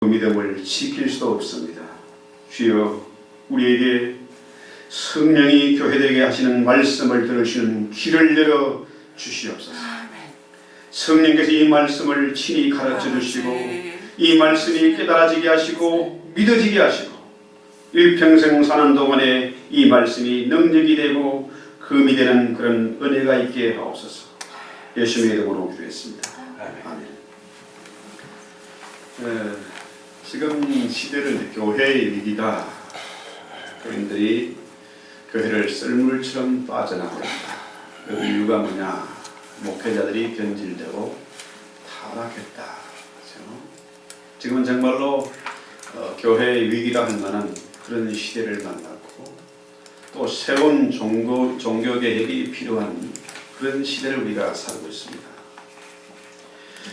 믿음을 지킬 수도 없습니다. 주여, 우리에게 성령이 교회되게 하시는 말씀을 들으시는 귀를 열어 주시옵소서. 성령께서 이 말씀을 친히 가르쳐 주시고 이 말씀이 깨달아지게 하시고 믿어지게 하시고 일평생 사는 동안에 이 말씀이 능력이 되고 금이 되는 그런 은혜가 있게 하옵소서. 예수님의 이름으로 기도했습니다. 아멘. 지금 시대를 교회의 위기다. 교인들이 교회를 썰물처럼 빠져나간다. 그 이유가 뭐냐? 목회자들이 변질되고 타락했다. 그렇죠? 지금은 정말로 교회의 위기라 할 만한 그런 시대를 만났고 또 새로운 종교개혁이 필요한 그런 시대를 우리가 살고 있습니다.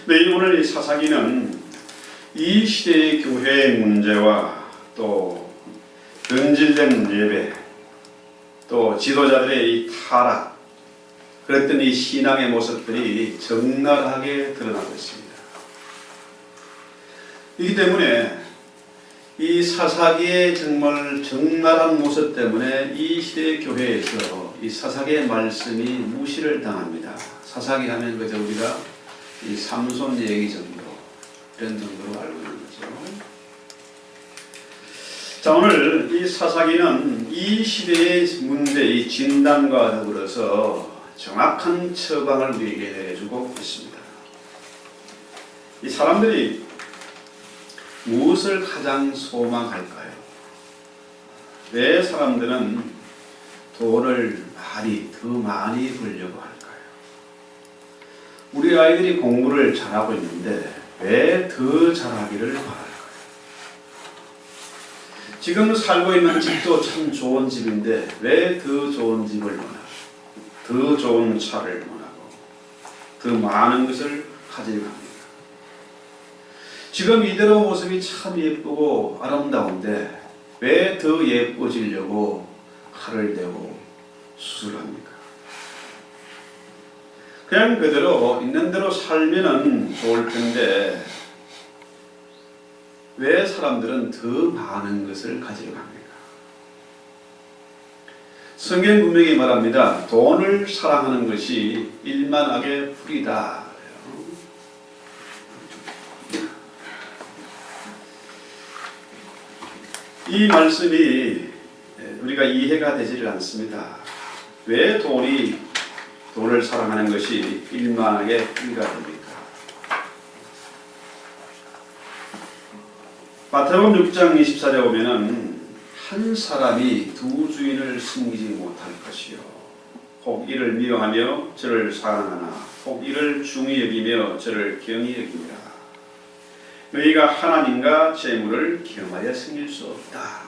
네, 오늘 이 사사기는 이 시대의 교회의 문제와 또 변질된 예배 또 지도자들의 이 타락 그랬던 이 신앙의 모습들이 적나라하게 드러나고 있습니다. 이기 때문에 이 사사기의 정말 적나라한 모습 때문에 이 시대의 교회에서 이 사사기의 말씀이 무시를 당합니다. 사사기 하면 그저 우리가 이 삼손 얘기 정도 이런 정도로 알고 있는 거죠. 자, 오늘 이 사사기는 이 시대의 문제의 진단과 더불어서 정확한 처방을 우리에게 내주고 있습니다. 이 사람들이 무엇을 가장 소망할까요? 왜 사람들은 돈을 더 많이 벌려고 할까요? 우리 아이들이 공부를 잘하고 있는데 왜 더 잘하기를 바랄까요? 지금 살고 있는 집도 참 좋은 집인데 왜 더 좋은 집을 원하고 더 좋은 차를 원하고 더 많은 것을 가지고 합니다. 지금 이대로 모습이 참 예쁘고 아름다운데 왜 더 예뻐지려고 칼을 대고 수술합니까? 그냥 그대로 있는 대로 살면은 좋을 텐데 왜 사람들은 더 많은 것을 가지려 합니까? 성경 분명히 말합니다. 돈을 사랑하는 것이 일만하게 불이다. 이 말씀이 우리가 이해가 되지를 않습니다. 왜 돈을 사랑하는 것이 일만하게 불이가 됩니까? 마태복음 6장 24절에 보면은 한 사람이 두 주인을 섬기지 못할 것이요 혹 이를 미워하며 저를 사랑하나 혹 이를 중히 여기며 저를 경히 여기니라. 너희가 하나님과 재물을 겸하여 섬길 수 없다.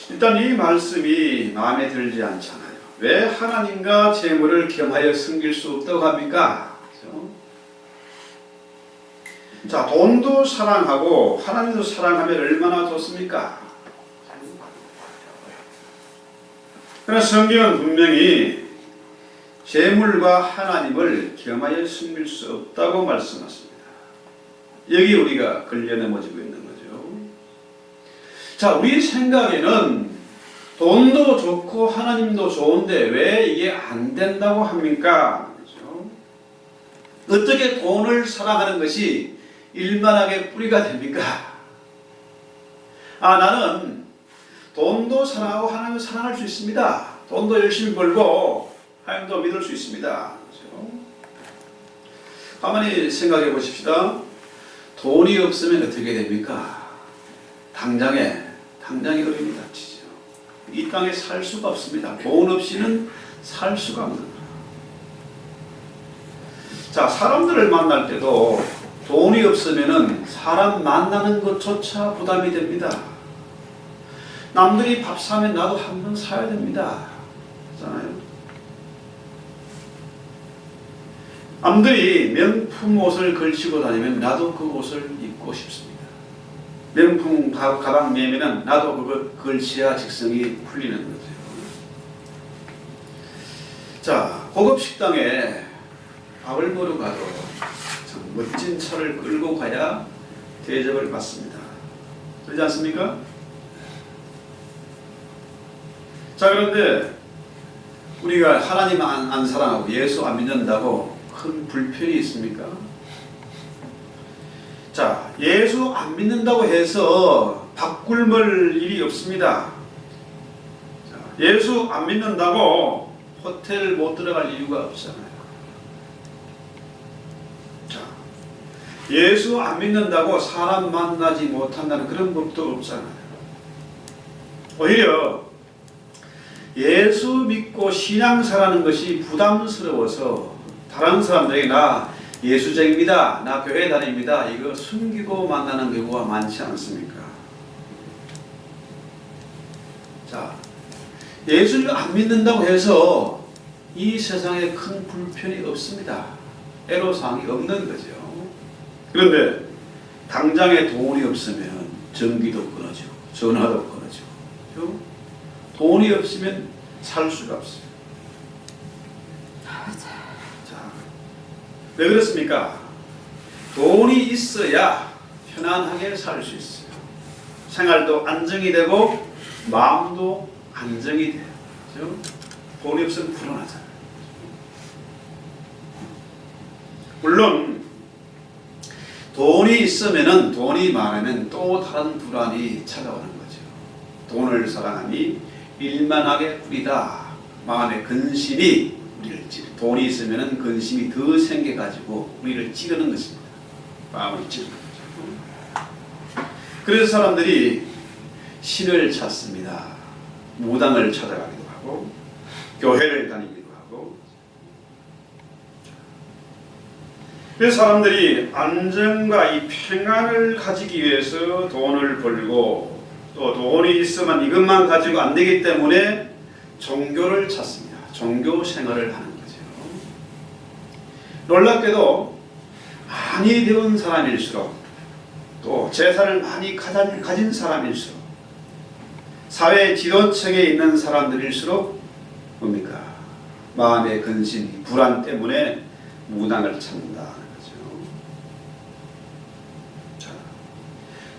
일단 이 말씀이 마음에 들지 않잖아요. 왜 하나님과 재물을 겸하여 섬길 수 없다고 합니까? 그렇죠? 자, 돈도 사랑하고 하나님도 사랑하면 얼마나 좋습니까? 그러나 성경은 분명히 재물과 하나님을 겸하여 섬길 수 없다고 말씀하십니다. 여기 우리가 걸려 넘어지고 있는 거죠. 자, 우리 생각에는 돈도 좋고 하나님도 좋은데 왜 이게 안 된다고 합니까? 그렇죠? 어떻게 돈을 사랑하는 것이 일만하게 뿌리가 됩니까? 나는 돈도 사랑하고 하나님도 사랑할 수 있습니다. 돈도 열심히 벌고 하나님도 믿을 수 있습니다. 그렇죠? 가만히 생각해 보십시다. 돈이 없으면 어떻게 됩니까? 당장에 어려움이 닥치죠. 이 땅에 살 수가 없습니다. 돈 없이는 살 수가 없는 거예요. 자, 사람들을 만날 때도 돈이 없으면은 사람 만나는 것조차 부담이 됩니다. 남들이 밥 사면 나도 한 번 사야 됩니다. 그렇잖아요. 남들이 명품 옷을 걸치고 다니면 나도 그 옷을 입고 싶습니다. 명품 가방 매면은 나도 그걸 걸치야 직성이 풀리는 거죠. 자, 고급 식당에 밥을 먹으러 가도 정말 멋진 차를 끌고 가야 대접을 받습니다. 그렇지 않습니까? 자, 그런데 우리가 하나님 안 사랑하고 예수 안 믿는다고 큰 불편이 있습니까? 자, 예수 안 믿는다고 해서 밥굶을 일이 없습니다. 자, 예수 안 믿는다고 호텔 못 들어갈 이유가 없잖아요. 자, 예수 안 믿는다고 사람 만나지 못한다는 그런 법도 없잖아요. 오히려 예수 믿고 신앙생활하는 것이 부담스러워서 다른 사람들에게 나 예수쟁입니다, 나 교회 다닙니다, 이거 숨기고 만나는 경우가 많지 않습니까? 자, 예수를 안 믿는다고 해서 이 세상에 큰 불편이 없습니다. 애로사항이 없는 거죠. 그런데 당장에 돈이 없으면 전기도 끊어지고 전화도 끊어지고, 그렇죠? 돈이 없으면 살 수가 없어요. 자, 왜 그렇습니까? 돈이 있어야 편안하게 살 수 있어요. 생활도 안정이 되고 마음도 안정이 돼요. 그렇죠? 돈이 없으면 불안하잖아요. 물론 돈이 있으면은, 돈이 많으면 또 다른 불안이 찾아오는 거죠. 돈을 사랑하니 일만하게 뿌리다. 마음의 근심이 우리를 찌르. 돈이 있으면은 근심이 더 생겨가지고 우리를 찌르는 것입니다. 마음을 찌르는 거죠. 그래서 사람들이 신을 찾습니다. 무당을 찾아가기도 하고 교회를 다니기도 하고. 그래서 사람들이 안정과 이 평안을 가지기 위해서 돈을 벌고, 또 돈이 있으면 이것만 가지고 안 되기 때문에 종교를 찾습니다. 종교 생활을 하는 거죠. 놀랍게도 많이 배운 사람일수록, 또 재산을 많이 가진 사람일수록, 사회 지도층에 있는 사람들일수록 뭡니까? 마음의 근심, 불안 때문에 무당을 찾는다는 거죠. 자,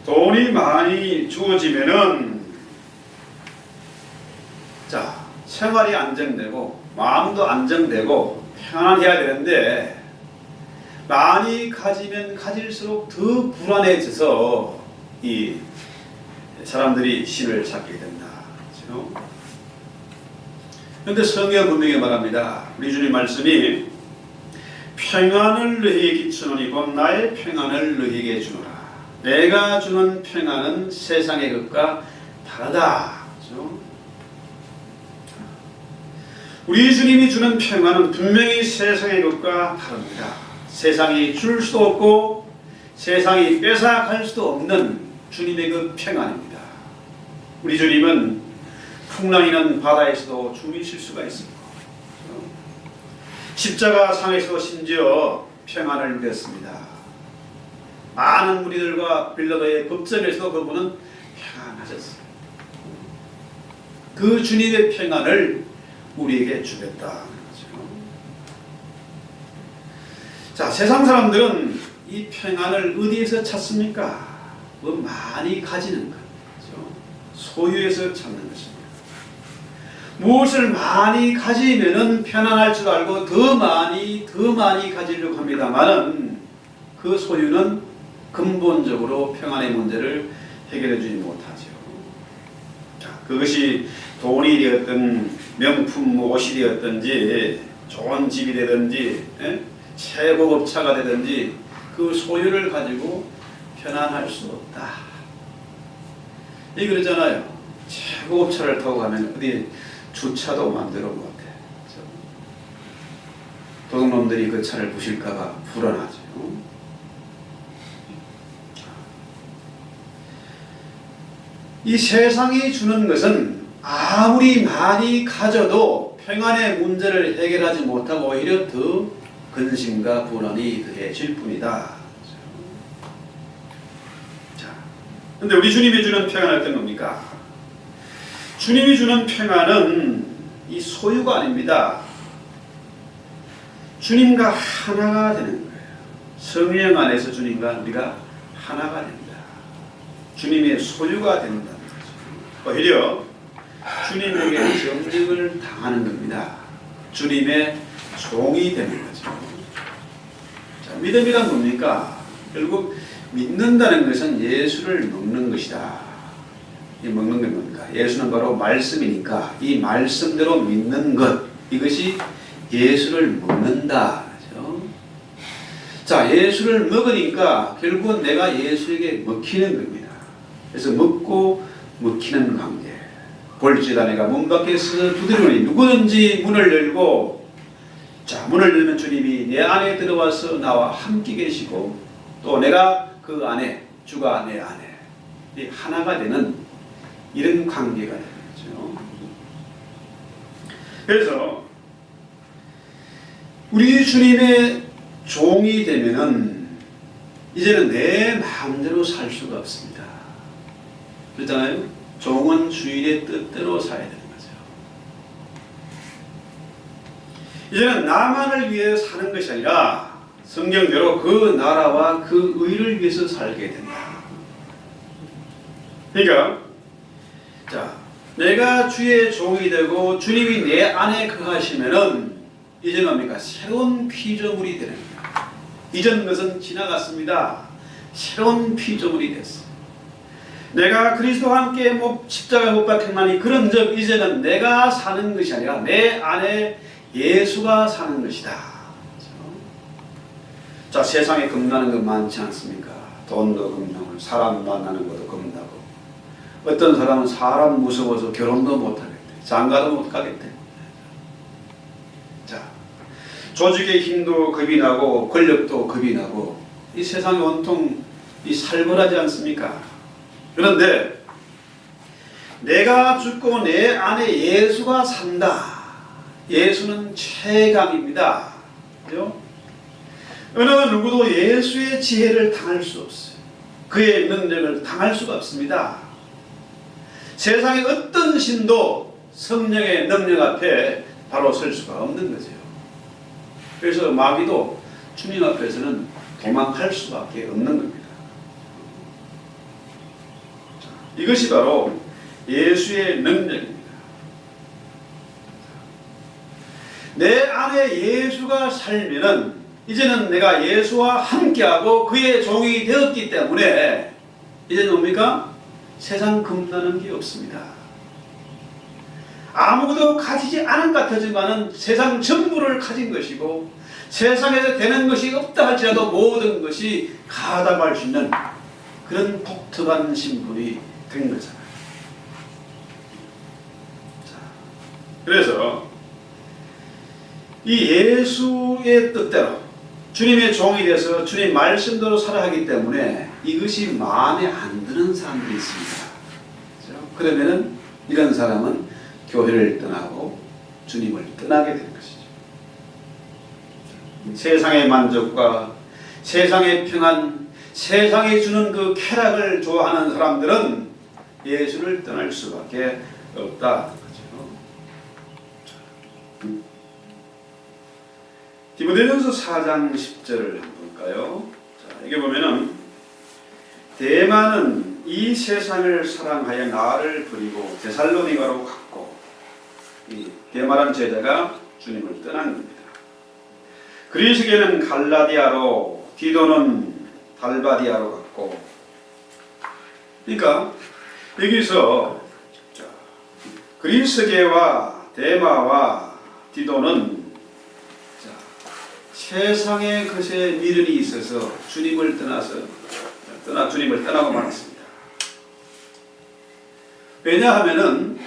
돈이 많이 주어지면은, 자, 생활이 안정되고 마음도 안정되고 편안해야 되는데, 많이 가지면 가질수록 더 불안해져서 이 사람들이 신을 찾게 된다. 그렇죠? 그런데 성경 분명히 말합니다. 우리 주님 말씀이 평안을 너희에게 끼치노니 곧 나의 평안을 너희에게 주노라. 내가 주는 평안은 세상의 것과 다르다. 그렇죠? 우리 주님이 주는 평안은 분명히 세상의 것과 다릅니다. 세상이 줄 수도 없고 세상이 뺏어갈 수도 없는 주님의 그 평안입니다. 우리 주님은 풍랑이는 바다에서도 주무실 수가 있습니다. 십자가 상에서도 심지어 평안을 누렸습니다. 많은 무리들과 빌라도의 법정에서도 그분은 평안하셨어요. 그 주님의 평안을 우리에게 주겠다는 거죠. 자, 세상 사람들은 이 평안을 어디에서 찾습니까? 뭐 많이 가지는 것, 그렇죠? 소유에서 찾는 것입니다. 무엇을 많이 가지면은 편안할 줄 알고 더 많이 가지려고 합니다만은 그 소유는 근본적으로 평안의 문제를 해결해 주지 못하죠. 자, 그것이 돈이 되었든 명품 옷이 되었든지 좋은 집이 되든지 최고급 차가 되든지 그 소유를 가지고 편안할 수 없다. 이 그러잖아요. 최고급 차를 타고 가면 어디 주차도 마음대로 못해. 도둑놈들이 그 차를 부실까봐 불안하죠. 이 세상이 주는 것은 아무리 많이 가져도 평안의 문제를 해결하지 못하고 오히려 더 근심과 불안이 더해질 뿐이다. 자, 근데 우리 주님이 주는 평안은 어떤 겁니까? 주님이 주는 평안은 이 소유가 아닙니다. 주님과 하나가 되는 거예요. 성령 안에서 주님과 우리가 하나가 된다. 주님의 소유가 된다는 거죠. 오히려 주님에게 점령을 당하는 겁니다. 주님의 종이 되는 거죠. 자, 믿음이란 뭡니까? 결국 믿는다는 것은 예수를 먹는 것이다. 이 먹는 게 뭡니까? 예수는 바로 말씀이니까 이 말씀대로 믿는 것, 이것이 예수를 먹는다. 그렇죠? 자, 예수를 먹으니까 결국은 내가 예수에게 먹히는 겁니다. 그래서 먹고 먹히는 관계. 볼지다 내가 문 밖에서 두드리노니 누구든지 문을 열고, 자, 문을 열면 주님이 내 안에 들어와서 나와 함께 계시고 또 내가 그 안에, 주가 내 안에 이 하나가 되는 이런 관계가 되죠. 그래서 우리 주님의 종이 되면은 이제는 내 마음대로 살 수가 없습니다. 그렇잖아요? 종은 주인의 뜻대로 살아야 되는 거죠. 이제는 나만을 위해 사는 것이 아니라 성경대로 그 나라와 그 의를 위해서 살게 된다. 그러니까 자, 내가 주의 종이 되고 주님이 내 안에 거하시면은 이제 뭡니까? 새로운 피조물이 되는 거예요. 이전 것은 지나갔습니다. 새로운 피조물이 됐어요. 내가 그리스도와 함께 십자가에 못 박혔나니 그런 적 이제는 내가 사는 것이 아니라 내 안에 예수가 사는 것이다. 그렇죠? 자, 세상에 겁나는 것 많지 않습니까? 돈도 겁나고 사람 만나는 것도 겁나고 어떤 사람은 사람 무서워서 결혼도 못하겠대. 장가도 못 가겠대. 자, 조직의 힘도 겁이 나고 권력도 겁이 나고 이 세상이 온통 이 살벌하지 않습니까? 그런데 내가 죽고 내 안에 예수가 산다. 예수는 최강입니다. 그죠? 어느 누구도 예수의 지혜를 당할 수 없어요. 그의 능력을 당할 수가 없습니다. 세상의 어떤 신도 성령의 능력 앞에 바로 설 수가 없는 거죠. 그래서 마귀도 주님 앞에서는 도망할 수밖에 없는 겁니다. 이것이 바로 예수의 능력입니다. 내 안에 예수가 살면은 이제는 내가 예수와 함께하고 그의 종이 되었기 때문에 이제 뭡니까? 세상 겁나는 게 없습니다. 아무것도 가지지 않은 것 같지만은 세상 전부를 가진 것이고 세상에서 되는 것이 없다 할지라도 모든 것이 가담할 수 있는 그런 독특한 신분이 된 거잖아요. 자, 그래서 이 예수의 뜻대로 주님의 종이 돼서 주님 말씀대로 살아가기 때문에 이것이 마음에 안 드는 사람들이 있습니다. 그렇죠? 그러면은 이런 사람은 교회를 떠나고 주님을 떠나게 되는 것이죠. 세상의 만족과 세상의 평안, 세상이 주는 그 쾌락을 좋아하는 사람들은 예수를 떠날 수밖에 없다. 디모데전서 4장 10절을 한번 볼까요? 자, 여기 보면은 대만은 이 세상을 사랑하여 나를 버리고 데살로니가로 갔고, 이 대마란 제자가 주님을 떠난 겁니다. 그리스계는 갈라디아로, 디도는 달바디아로 갔고, 그러니까 여기서 그리스계와 대마와 디도는 세상의 것에 미련이 있어서 주님을 주님을 떠나고 말았습니다. 왜냐하면은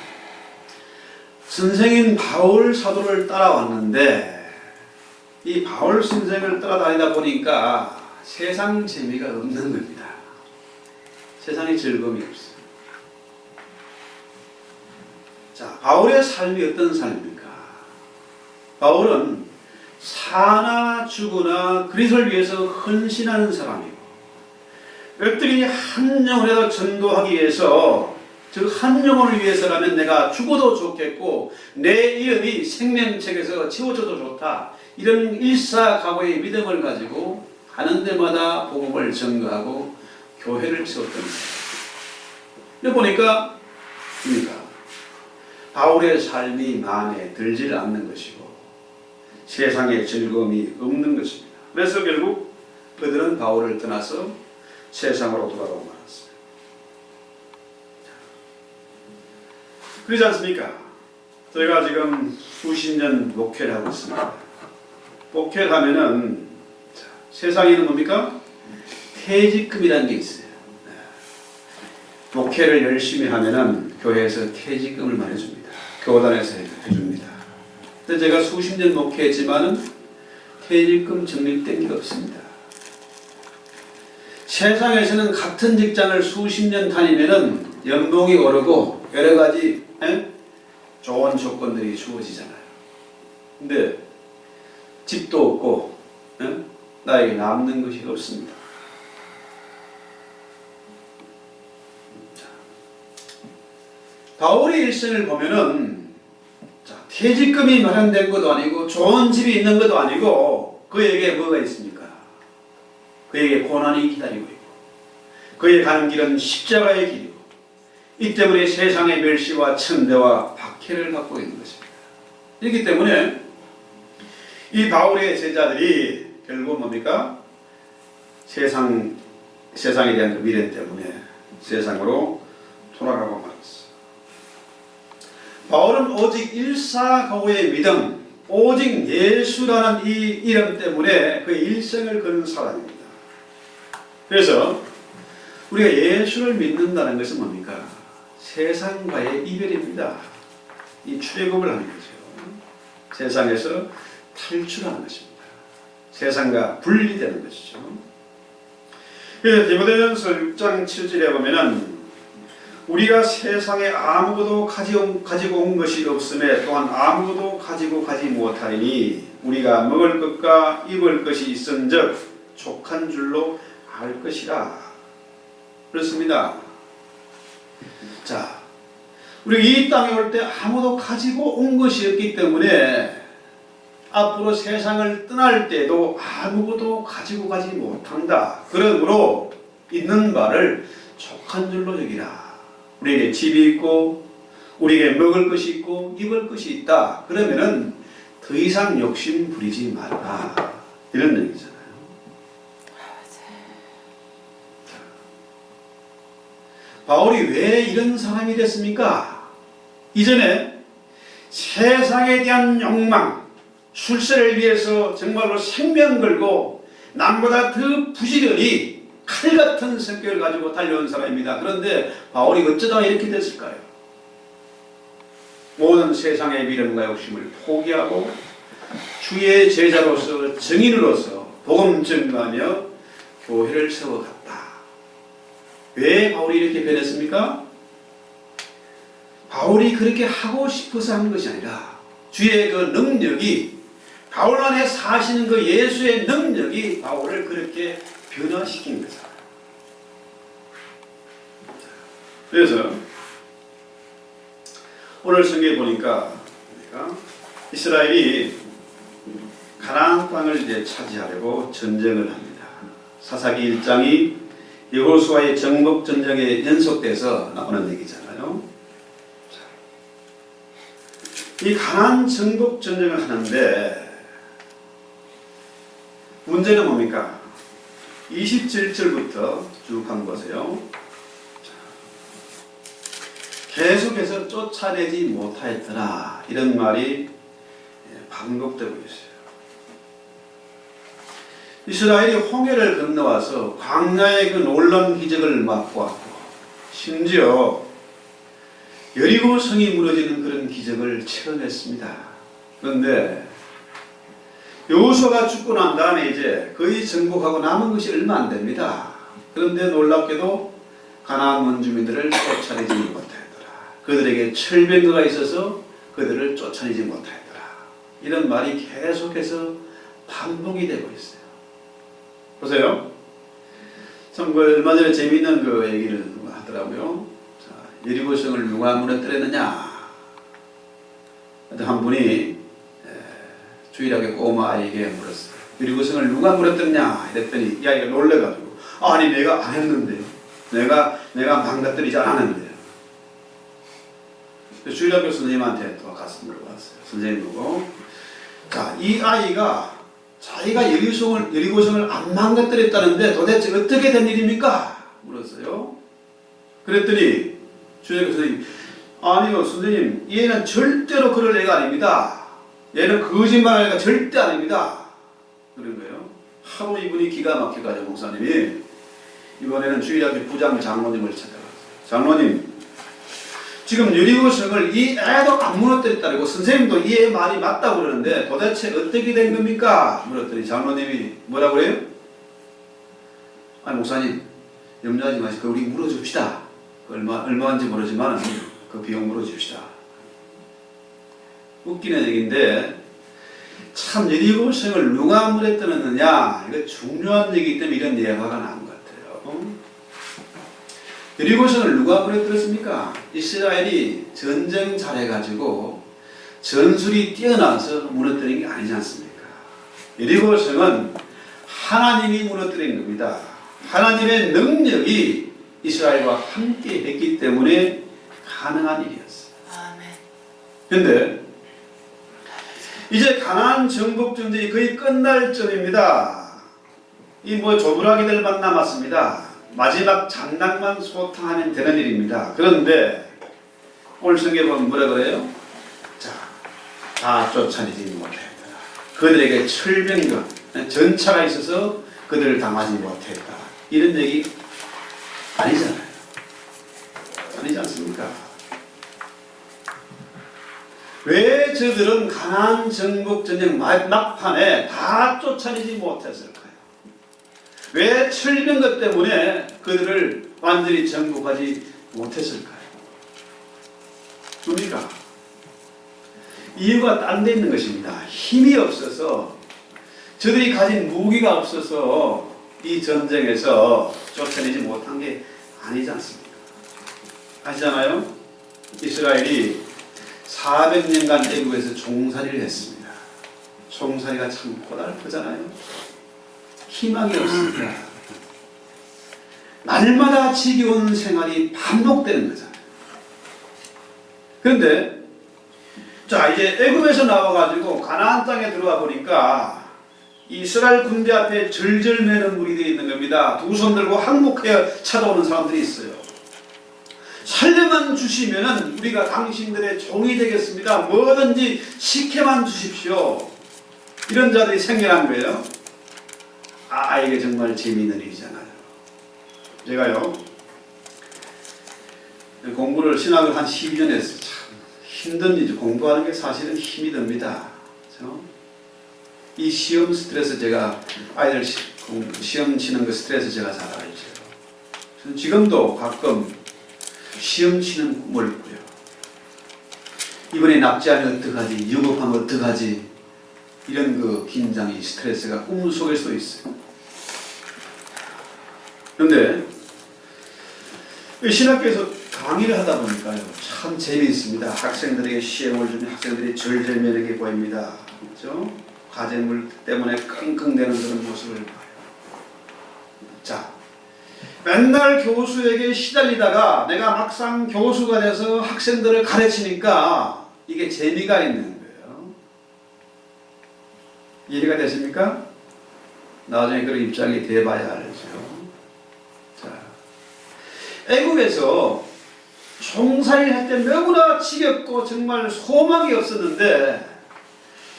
선생인 바울 사도를 따라왔는데 이 바울 선생을 따라다니다 보니까 세상 재미가 없는 겁니다. 세상에 즐거움이 없어요. 자, 바울의 삶이 어떤 삶입니까? 바울은 사나 죽으나 그리스도를 위해서 헌신하는 사람이고, 어떻게 한 영혼이라도 전도하기 위해서, 즉 한 영혼을 위해서라면 내가 죽어도 좋겠고 내 이름이 생명책에서 지워져도 좋다, 이런 일사각오의 믿음을 가지고 가는 데마다 복음을 전가하고 교회를 세웠던 거예요. 근데 보니까 바울의 삶이 마음에 들지를 않는 것이고 세상에 즐거움이 없는 것입니다. 그래서 결국 그들은 바울을 떠나서 세상으로 돌아가고 말았어요. 그러지 않습니까? 저희가 지금 수십 년 목회를 하고 있습니다. 목회를 하면은 세상에는 뭡니까? 퇴직금이라는 게 있어요. 목회를 열심히 하면은 교회에서 퇴직금을 많이 줍니다. 교단에서 해줍니다. 근데 제가 수십 년 목회했지만은 퇴직금 적립된 게 없습니다. 세상에서는 같은 직장을 수십 년 다니면은 연봉이 오르고 여러 가지 좋은 조건들이 주어지잖아요. 근데 집도 없고 나에게 남는 것이 없습니다. 바울의 일생을 보면은 퇴직금이 마련된 것도 아니고 좋은 집이 있는 것도 아니고 그에게 뭐가 있습니까? 그에게 고난이 기다리고 있고 그의 가는 길은 십자가의 길이고 이 때문에 세상의 멸시와 천대와 박해를 받고 있는 것입니다. 그렇기 때문에 이 바울의 제자들이 결국 뭡니까? 세상에 대한 그 미련 때문에 세상으로 돌아가고 말았어. 바울은 오직 일사거구의 믿음, 오직 예수라는 이 이름 때문에 그의 일생을 거는 사람입니다. 그래서 우리가 예수를 믿는다는 것은 뭡니까? 세상과의 이별입니다. 이 출애굽을 하는 거죠. 세상에서 탈출하는 것입니다. 세상과 분리되는 것이죠. 그래서 디모데전서 6장 7절에 보면은 우리가 세상에 아무것도 가지고 온 것이 없음에 또한 아무것도 가지고 가지 못하리니 우리가 먹을 것과 입을 것이 있은즉 족한 줄로 알 것이라. 그렇습니다. 자, 우리가 이 땅에 올 때 아무도 가지고 온 것이 없기 때문에 앞으로 세상을 떠날 때도 아무것도 가지고 가지 못한다. 그러므로 있는 바를 족한 줄로 여기라. 우리에게 집이 있고 우리에게 먹을 것이 있고 입을 것이 있다. 그러면은 더 이상 욕심 부리지 말라. 이런 얘기잖아요. 바울이 왜 이런 사람이 됐습니까? 이전에 세상에 대한 욕망, 출세를 위해서 정말로 생명 걸고 남보다 더 부지런히 칼 같은 성격을 가지고 달려온 사람입니다. 그런데 바울이 어쩌다 이렇게 됐을까요? 모든 세상의 미련과 욕심을 포기하고 주의 제자로서 증인으로서 복음 전가하며 교회를 세워갔다. 왜 바울이 이렇게 변했습니까? 바울이 그렇게 하고 싶어서 한 것이 아니라 주의 그 능력이 바울 안에 사시는 그 예수의 능력이 바울을 그렇게 변화시킨 거죠. 그래서 오늘 성경에 보니까 이스라엘이 가나안 땅을 이제 차지하려고 전쟁을 합니다. 사사기 1장이 여호수아의 정복 전쟁에 연속돼서 나오는 얘기잖아요. 이 가나안 정복 전쟁을 하는데 문제는 뭡니까? 27절부터 쭉 한번 보세요. 계속해서 쫓아내지 못하였더라. 이런 말이 반복되고 있어요. 이스라엘이 홍해를 건너와서 광야의 그 놀라운 기적을 맛보았고 심지어 여리고 성이 무너지는 그런 기적을 체험했습니다. 그런데 여호수아가 죽고 난 다음에 이제 거의 정복하고 남은 것이 얼마 안 됩니다. 그런데 놀랍게도 가나안 원주민들을 쫓아내지 못하였더라. 그들에게 철병거가 있어서 그들을 쫓아내지 못하였더라. 이런 말이 계속해서 반복이 되고 있어요. 보세요. 참 얼마 전에 재미있는 그 얘기를 하더라고요. 여리고성을 누가 무너뜨렸느냐? 한 분이 주일학교 꼬마에게 물었어요. 여리고성을 누가 무너뜨렸냐 이랬더니 이야기가 놀래가지고 아니 내가 안 했는데요. 내가 망가뜨리지 않았는데요. 주일학교 선생님한테 또 가서 물어봤어요. 선생님 보고 자, 이 아이가 자기가 여리고성을 안 망가뜨렸다는데 도대체 어떻게 된 일입니까? 물었어요. 그랬더니 주일학교 선생님 아니요 선생님 얘는 절대로 그럴 애가 아닙니다. 얘는 거짓말할 애가 절대 아닙니다. 그런 거예요. 하루 이분이 기가 막혀가지고 목사님이 이번에는 주일학교 부장 장로님을 찾아갔어요. 장로님 지금 여리고성을 이 애도 안 무너뜨렸다고 선생님도 이 애 말이 맞다고 그러는데 도대체 어떻게 된 겁니까? 물었더니 장로님이 뭐라고 그래요? 아니 목사님 염려하지 마시고 우리 물어줍시다. 얼마인지 모르지만 그 비용 물어줍시다. 웃기는 얘기인데 참 여리고성을 누가 무너뜨렸느냐 이거 중요한 얘기이기 때문에 이런 예화가 나온 것 같아요. 여리고성을 누가 무너뜨렸습니까? 이스라엘이 전쟁 잘해가지고 전술이 뛰어나서 무너뜨린 게 아니지 않습니까? 여리고성은 하나님이 무너뜨린 겁니다. 하나님의 능력이 이스라엘과 함께 했기 때문에 가능한 일이었어요. 그런데 이제 가나안 정복 전쟁이 거의 끝날 점입니다. 이 조부라기들만 남았습니다. 마지막 장락만 소탕하면 되는 일입니다. 그런데 오늘 성경에 보면 뭐라 그래요? 자, 다 쫓아내지 못했다. 그들에게 철병과 전차가 있어서 그들을 당하지 못했다. 이런 얘기 아니잖아요. 아니지 않습니까? 왜 저들은 가나안 정복 전쟁 막판에 다 쫓아내지 못했을까요? 왜 철리는 것 때문에 그들을 완전히 정복하지 못했을까요? 뭡니까? 이유가 딴 데 있는 것입니다. 힘이 없어서 저들이 가진 무기가 없어서 이 전쟁에서 쫓아내지 못한 게 아니지 않습니까? 아시잖아요? 이스라엘이 400년간 애국에서 종살이를 했습니다. 종살이가 참 고달프잖아요. 희망이 없습니다. 날마다 지겨운 생활이 반복되는 거잖아요. 그런데 자 이제 애굽에서 나와가지고 가나안 땅에 들어와 보니까 이스라엘 군대 앞에 절절 매는 무리들이 있는 겁니다. 두 손 들고 항복해 찾아오는 사람들이 있어요. 살려만 주시면은 우리가 당신들의 종이 되겠습니다. 뭐든지 시켜만 주십시오. 이런 자들이 생겨난 거예요. 이게 정말 재미있는 일이잖아요. 제가요 공부를 신학을 한 12년 했어요. 참 힘든 일이죠. 공부하는 게 사실은 힘이 듭니다. 그렇죠? 이 시험 스트레스 제가 아이들 시험 치는 그 스트레스 제가 잘 알죠. 지금도 가끔 시험 치는 꿈을 꾸요. 이번에 납치하면 어떡하지? 유급하면 어떡하지? 이런 그 긴장이 스트레스가 꿈 속에서 있어요. 그런데 신학교에서 강의를 하다 보니까요 참 재미있습니다. 학생들에게 시험을 주면 학생들이 절절 매는 게 보입니다. 그렇죠? 과제물 때문에 끙끙대는 그런 모습을 봐요. 자, 맨날 교수에게 시달리다가 내가 막상 교수가 돼서 학생들을 가르치니까 이게 재미가 있는 거예요. 이해가 되십니까? 나중에 그런 입장이 돼봐야 알죠. 자, 애국에서 총살이를 할 때 너무나 지겹고 정말 소망이 없었는데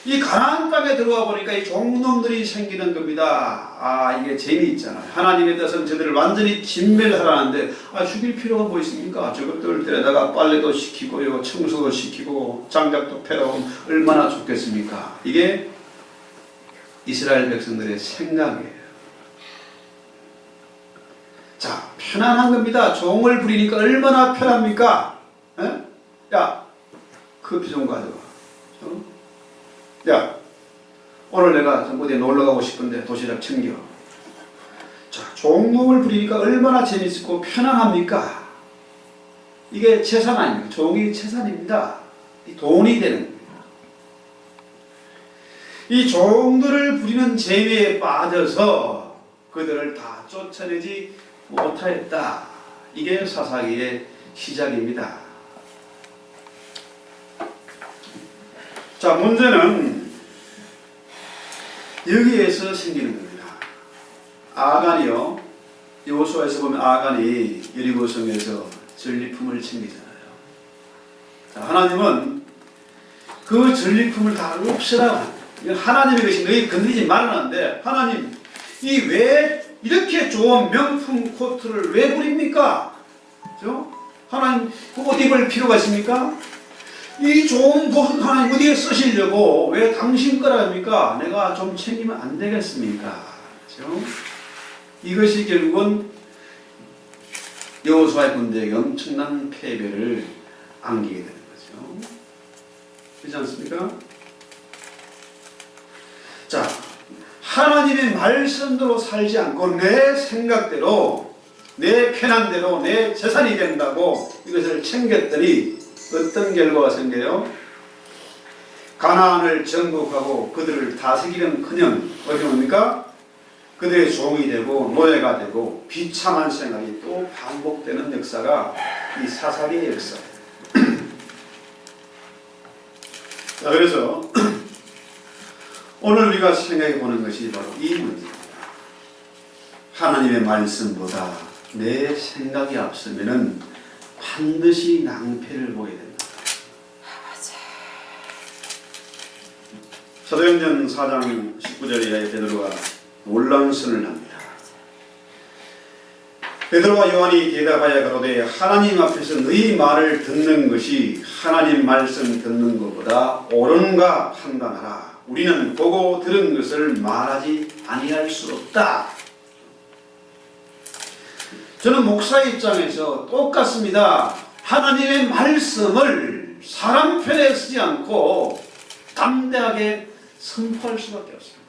이 가나안 땅에 들어와 보니까 이 종놈들이 생기는 겁니다. 이게 재미있잖아요. 하나님의 뜻은 저들을 완전히 진멸하라는데 죽일 필요가 뭐 있습니까? 저것들 데려다가 빨래도 시키고요, 청소도 시키고 장작도 패러 얼마나 좋겠습니까? 이게 이스라엘 백성들의 생각이에요. 자, 편안한 겁니다. 종을 부리니까 얼마나 편합니까? 에? 야, 커피 좀 가져와. 야, 오늘 내가 어디 놀러 가고 싶은데 도시락 챙겨. 자, 종놈을 부리니까 얼마나 재밌고 편안합니까? 이게 재산 아닙니까? 종이 재산입니다. 이 돈이 되는 겁니다. 이 종들을 부리는 재미에 빠져서 그들을 다 쫓아내지 못하였다. 이게 사사기의 시작입니다. 자, 문제는 여기에서 생기는 겁니다. 아간이요, 여호수아에서 보면 아간이 여리고성에서 전리품을 챙기잖아요. 자, 하나님은 그 전리품을 다 없애라고. 하나님의 것이 너희 건드리지 말라는데, 하나님 이 왜 이렇게 좋은 명품 코트를 왜 부립니까? 그죠? 하나님 그 옷 입을 필요가 있습니까? 이 좋은 옷 하나님 어디에 쓰시려고 왜 당신 거라 합니까? 내가 좀 챙기면 안 되겠습니까? 그죠? 이것이 결국은 여호수아의 군대에게 엄청난 패배를 안기게 되는 거죠. 그렇지 않습니까? 자, 하나님의 말씀대로 살지 않고 내 생각대로, 내 편한대로 내 재산이 된다고 이것을 챙겼더니 어떤 결과가 생겨요? 가나안을 정복하고 그들을 다스리는커녕 어떻게 합니까? 그들의 종이 되고 노예가 되고 비참한 생활이 또 반복되는 역사가 이 사사기의 역사예요. 자, 그래서 오늘 우리가 생각해 보는 것이 바로 이 문제입니다. 하나님의 말씀보다 내 생각이 앞서면은 반드시 낭패를 보게 된다. 사도행전 4장 19절에 베드로가 놀라운 선을 합니다. 베드로와 요한이 대답하여 가로되 하나님 앞에서 너희 말을 듣는 것이 하나님 말씀 듣는 것보다 옳은가 판단하라. 우리는 보고 들은 것을 말하지 아니할 수 없다. 저는 목사의 입장에서 똑같습니다. 하나님의 말씀을 사람 편에 쓰지 않고 담대하게 선포할 수밖에 없습니다.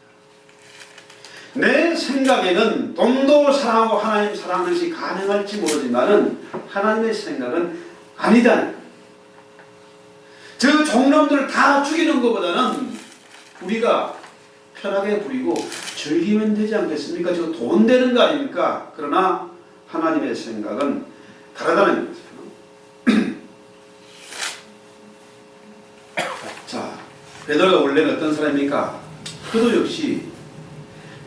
내 생각에는 돈도 사랑하고 하나님 사랑하는 것이 가능할지 모르지만 하나님의 생각은 아니다. 저 종놈들을 다 죽이는 것보다는 우리가 편하게 부리고 즐기면 되지 않겠습니까? 저 돈 되는 거 아닙니까? 그러나 하나님의 생각은 다르다는 거죠. 자, 베드로가 원래는 어떤 사람입니까? 그도 역시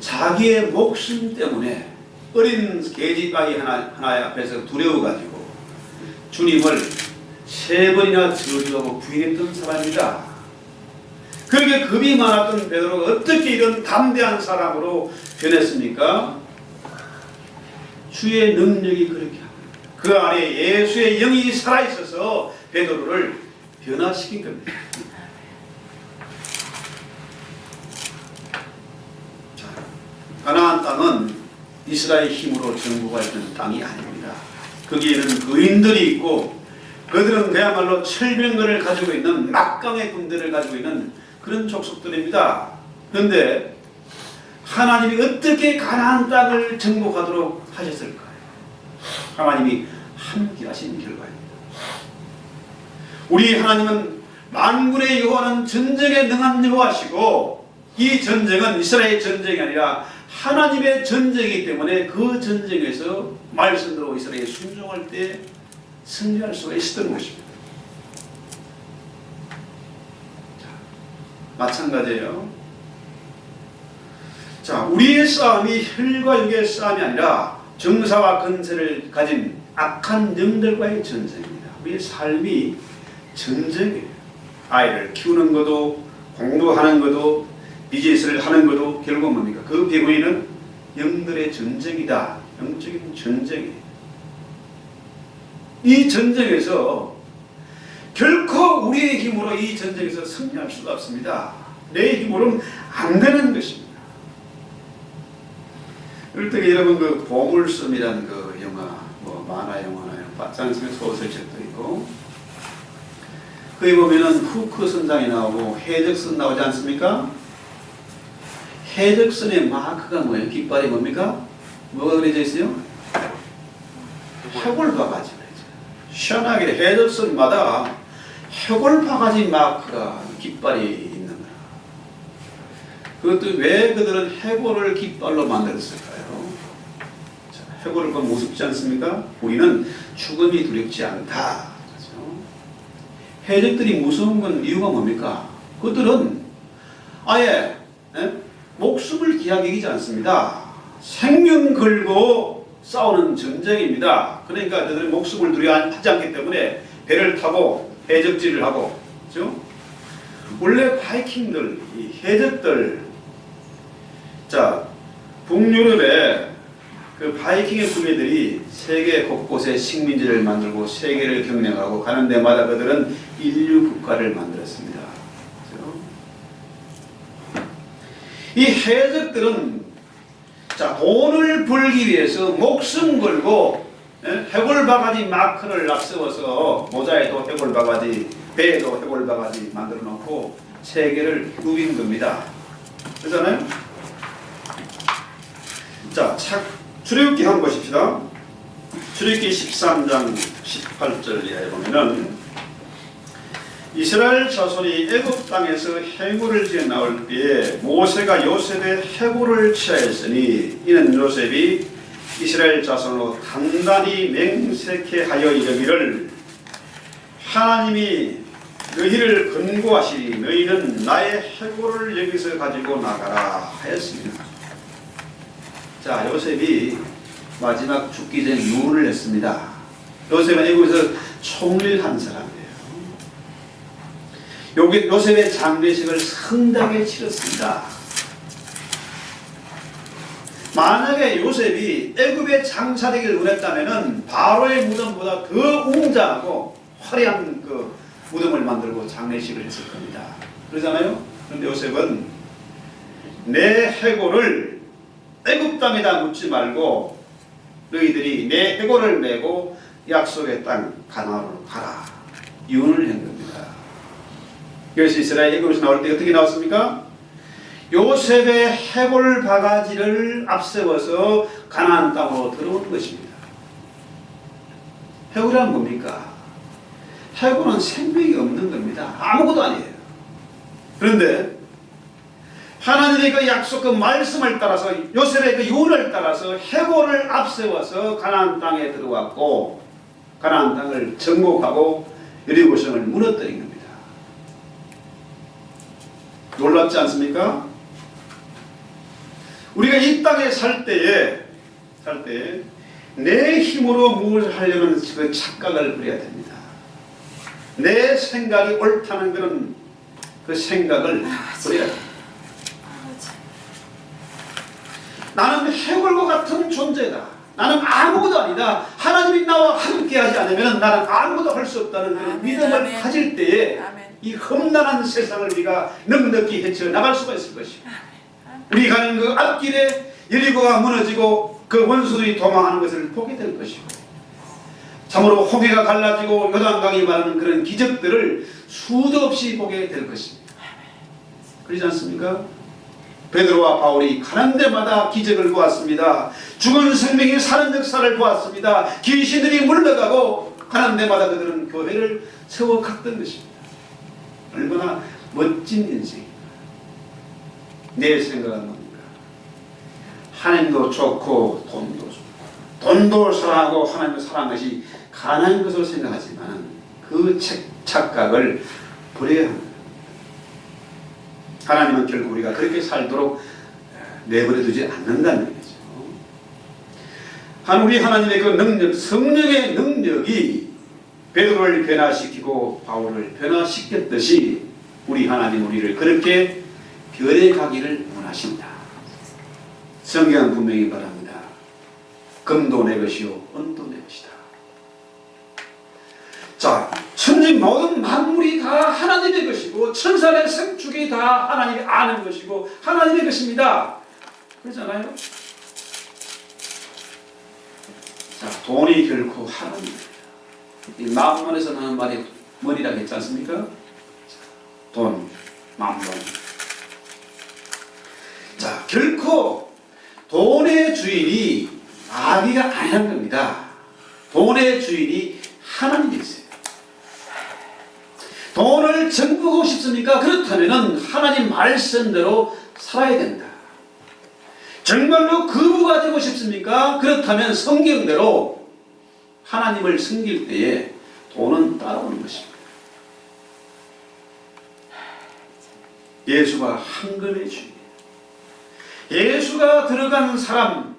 자기의 목숨 때문에 어린 계집아이 하나 앞에서 두려워가지고 주님을 3번이나 저주하고 부인했던 사람이다. 그렇게 겁이 많았던 베드로가 어떻게 이런 담대한 사람으로 변했습니까? 주의 능력이 그렇게 합니다. 그 안에 예수의 영이 살아있어서 베드로를 변화시킨 겁니다. 자, 가나안 땅은 이스라엘 힘으로 정복하였던 땅이 아닙니다. 거기에는 거인들이 있고 그들은 그야말로 철병거를 가지고 있는 막강의 군대를 가지고 있는 그런 족속들입니다. 그런데 하나님이 어떻게 가나안 땅을 정복하도록 하셨을까요? 하나님이 함께 하신 결과입니다. 우리 하나님은 만군의 여호와는 전쟁에 능한 여호와시고 이 전쟁은 이스라엘 전쟁이 아니라 하나님의 전쟁이기 때문에 그 전쟁에서 말씀대로 이스라엘이 순종할 때 승리할 수가 있었던 것입니다. 자, 마찬가지예요. 자, 우리의 싸움이 혈과 육의 싸움이 아니라 정사와 건세를 가진 악한 영들과의 전쟁입니다. 우리의 삶이 전쟁이에요. 아이를 키우는 것도 공부하는 것도 비즈니스를 하는 것도 결국 뭡니까? 그 배후에는 영들의 전쟁이다. 영적인 전쟁이에요. 이 전쟁에서 결코 우리의 힘으로 이 전쟁에서 승리할 수가 없습니다. 내 힘으로는 안 되는 것입니다. 이럴 때 여러분 그 보물섬이라는 그 영화, 뭐 만화 영화나 박장승의 소설책도 있고 거기 보면은 후크 선장이 나오고 해적선 나오지 않습니까? 해적선의 마크가 뭐예요? 깃발이 뭡니까? 뭐가 그려져 있어요? 해골 바가지. 희한하게 해적선마다 해골 바가지 마크가 깃발이 있는 거야. 그것도 왜 그들은 해골을 깃발로 만들었을까요? 자, 해골을 보면 우습지 않습니까? 우리는 죽음이 두렵지 않다. 그렇죠? 해적들이 무서운 건 이유가 뭡니까? 그들은 아예 목숨을 기하게 이기지 않습니다. 생명 걸고 싸우는 전쟁입니다. 그러니까 그들은 목숨을 두려워하지 않기 때문에 배를 타고 해적질을 하고, 그렇죠? 원래 바이킹들, 이 해적들, 자, 북유럽의 그 바이킹의 부대들이 세계 곳곳에 식민지를 만들고 세계를 경영하고 가는 데마다 그들은 인류 국가를 만들었습니다. 그렇죠? 이 해적들은 자, 돈을 벌기 위해서 목숨 걸고 해골바가지 마크를 앞세워서 모자에도 해골바가지, 배에도 해골바가지 만들어 놓고 세계를 누빈 겁니다. 그렇잖아요? 자, 출애굽기 한번 보십시다. 출애굽기 13장 18절 이하에 보면은 이스라엘 자손이 애굽 땅에서 해골을 지어 나올 때에 모세가 요셉의 해골을 취하였으니 이는 요셉이 이스라엘 자손으로 단단히 맹세케 하여 이르기를 하나님이 너희를 권고하시니 너희는 나의 해골을 여기서 가지고 나가라 하였습니다. 자, 요셉이 마지막 죽기 전에 유언을 했습니다. 요셉은 애굽에서 총리한 사람이에요. 요셉의 장례식을 성당에 치렀습니다. 만약에 요셉이 애굽에 장사되기를 원했다면 바로의 무덤보다 더 웅장하고 화려한 그 무덤을 만들고 장례식을 했을 겁니다. 그러잖아요? 그런데 요셉은 내 해골을 애굽 땅에다 묻지 말고 너희들이 내 해골을 메고 약속의 땅 가나안으로 가라. 유언을 한 겁니다. 그래서 이스라엘 애굽에서 나올 때 어떻게 나왔습니까? 요셉의 해골 바가지를 앞세워서 가나안 땅으로 들어온 것입니다. 해골이란 뭡니까? 해골은 생명이 없는 겁니다. 아무것도 아니에요. 그런데 하나님의 그 약속, 그 말씀을 따라서 요셉의 그 유언을 따라서 해골을 앞세워서 가나안 땅에 들어왔고 가나안 땅을 정복하고 여리고성을 무너뜨린 겁니다. 놀랍지 않습니까? 우리가 이 땅에 살 때에 내 힘으로 무엇을 하려는 그 착각을 버려야 됩니다. 내 생각이 옳다는 그런 그 생각을 버려야 됩니다. 나는 해골과 같은 존재다. 나는 아무것도 아니다. 하나님이 나와 함께하지 않으면 나는 아무것도 할 수 없다는 그런 믿음을 가질 때에 이 험난한 세상을 우리가 넉넉히 헤쳐나갈 수가 있을 것입니다. 우리 가는 그 앞길에 여리고가 무너지고 그 원수들이 도망하는 것을 보게 될 것이고 참으로 홍해가 갈라지고 요단강이 마르는 그런 기적들을 수도 없이 보게 될 것입니다. 그렇지 않습니까? 베드로와 바울이 가는 데마다 기적을 보았습니다. 죽은 생명이 사는 역사를 보았습니다. 귀신들이 물러가고 가는 데마다 그들은 교회를 세워 갔던 것입니다. 얼마나 멋진 인생입니다. 내 생각은 뭡니까? 하나님도 좋고 돈도 좋고 돈도 사랑하고 하나님도 사랑하는 것이 가난한 것으로 생각하지만 그 착각을 버려야 합니다. 하나님은 결국 우리가 그렇게 살도록 내버려 두지 않는다는 거죠. 우리 하나님의 그 능력, 성령의 능력이 베드로를 변화시키고 바울을 변화시켰듯이 우리 하나님 우리를 그렇게 변해가기를 원하신다. 성경은 분명히 말합니다. 금도 내 것이요 은도 내 것이다. 자, 천지 모든 만물이 다 하나님의 것이고 천사의 생축이 다 하나님이 아는 것이고 하나님의 것입니다. 그렇잖아요? 자, 돈이 결코 하나님입니다. 이 만문에서 나는 말이 뭐니라고 했지 않습니까? 돈, 만문. 자, 결코 돈의 주인이 마귀가 아니라는 겁니다. 돈의 주인이 하나님이세요. 돈을 정복하고 싶습니까? 그렇다면 하나님 말씀대로 살아야 된다. 정말로 거부가 되고 싶습니까? 그렇다면 성경대로 하나님을 섬길 때에 돈은 따라오는 것입니다. 예수가 헌금의 주인이에요. 예수가 들어간 사람,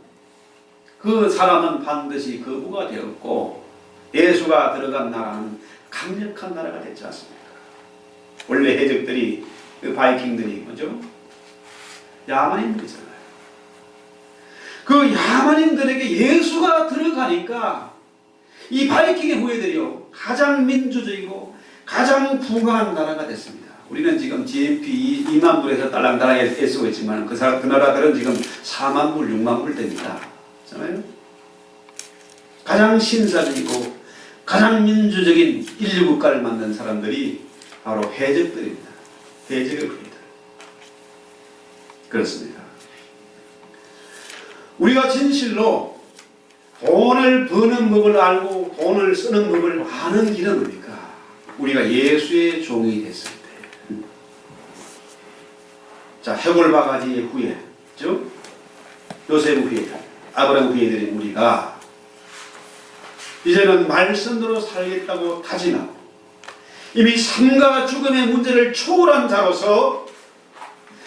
그 사람은 반드시 거부가 되었고 예수가 들어간 나라는 강력한 나라가 됐지 않습니까? 원래 해적들이 그 바이킹들이 뭐죠? 야만인들이잖아요. 그 야만인들에게 예수가 들어가니까 이 바이킹의 후예들이요 가장 민주적이고 가장 부강한 나라가 됐습니다. 우리는 지금 GNP 2만 불에서 딸랑딸랑 애쓰고 있지만 그 나라들은 지금 4만 불, 6만 불 됩니다. 그렇잖아요? 가장 신사적이고 가장 민주적인 인류 국가를 만든 사람들이 바로 해적들입니다. 해적의 후예들. 그렇습니다. 우리가 진실로 돈을 버는 법을 알고 돈을 쓰는 법을 아는 길은 뭡니까? 우리가 예수의 종이 됐을 때. 자, 해골바가지의 후예, 즉 요셉 후예, 아브라함 후예들인 우리가 이제는 말씀대로 살겠다고 다짐하고 이미 삶과 죽음의 문제를 초월한 자로서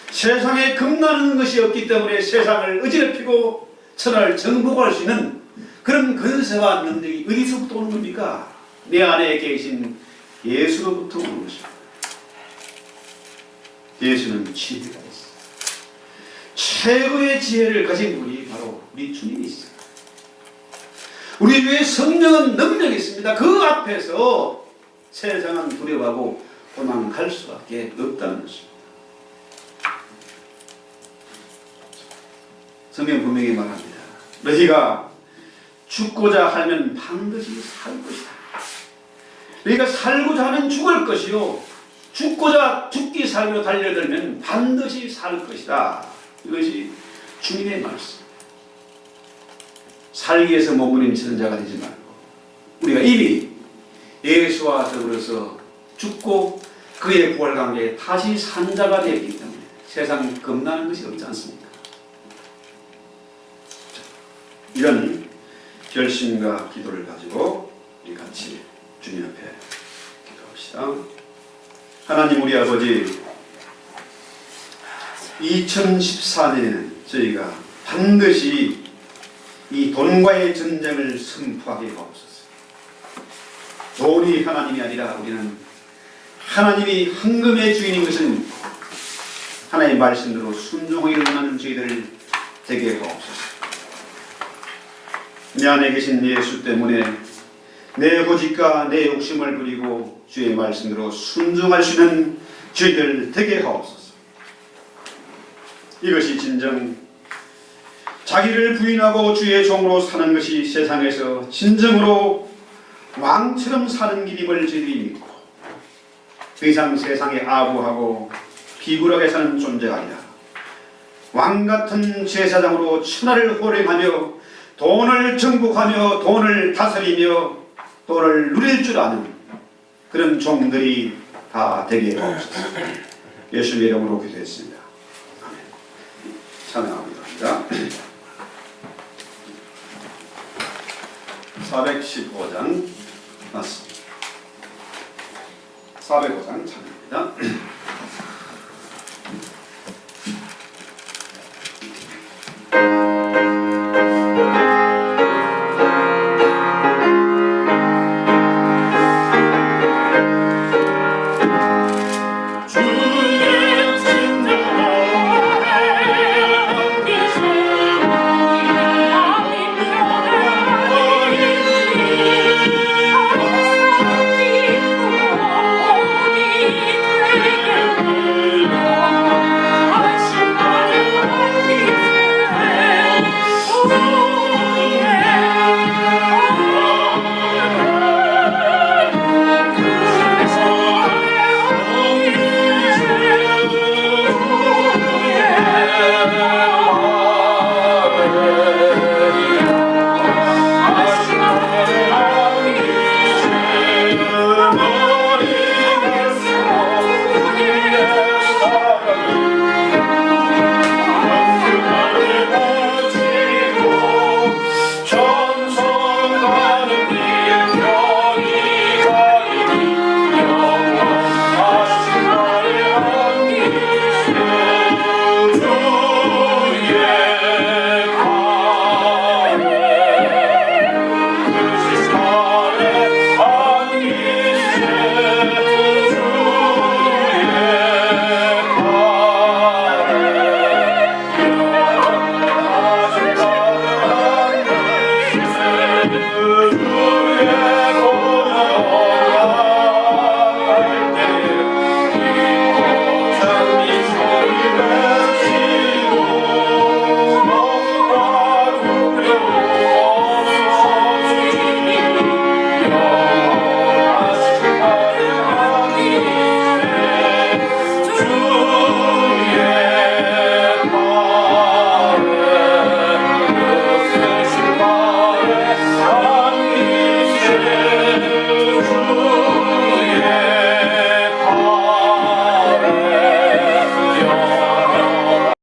세상에 겁나는 것이 없기 때문에 세상을 어지럽히고 천하를 정복할 수 있는 그런 근세와 능력이 어디서부터 오는 겁니까? 내 안에 계신 예수로부터 오는 것입니다. 예수는 지혜가 있어요. 최고의 지혜를 가진 분이 바로 우리 주님이시죠. 우리 주의 성령은 능력이 있습니다. 그 앞에서 세상은 두려워하고 도망갈 수밖에 없다는 것입니다. 성경 분명히 말합니다. 너희가 죽고자 하면 반드시 살 것이다. 너희가 살고자 하면 죽을 것이요 죽기 살기로 달려들면 반드시 살 것이다. 이것이 주님의 말씀. 살기 위해서 몸부림치는 자가 되지 말고 우리가 이미 예수와 더불어서 죽고 그의 부활 관계에 다시 산 자가 되었기 때문에 세상 겁나는 것이 없지 않습니까? 이런 결심과 기도를 가지고 우리 같이 주님 앞에 기도합시다. 하나님 우리 아버지, 2014년에는 저희가 반드시 이 돈과의 전쟁을 선포하게 하옵소서. 돈이 하나님이 아니라 우리는 하나님이 헌금의 주인인 것을 믿고 하나님의 말씀대로 순종하기를 원하는 저희들 되게 하옵소서. 내 안에 계신 예수 때문에 내 고집과 내 욕심을 부리고 주의 말씀대로 순종할 수 있는 저희들 되게 하옵소서. 이것이 진정 자기를 부인하고 주의 종으로 사는 것이 세상에서 진정으로 왕처럼 사는 길임을 저희들이 믿고 더 이상 세상에 아부하고 비굴하게 사는 존재가 아니라 왕같은 제사장으로 천하를 호령하며 돈을 정복하며 돈을 다스리며 돈을 누릴 줄 아는 그런 종들이 다 되게 하옵소서. 예수님의 이름으로 기도했습니다. 아멘. 찬양합니다. 415장 맞습니다. 405장 찬양합니다.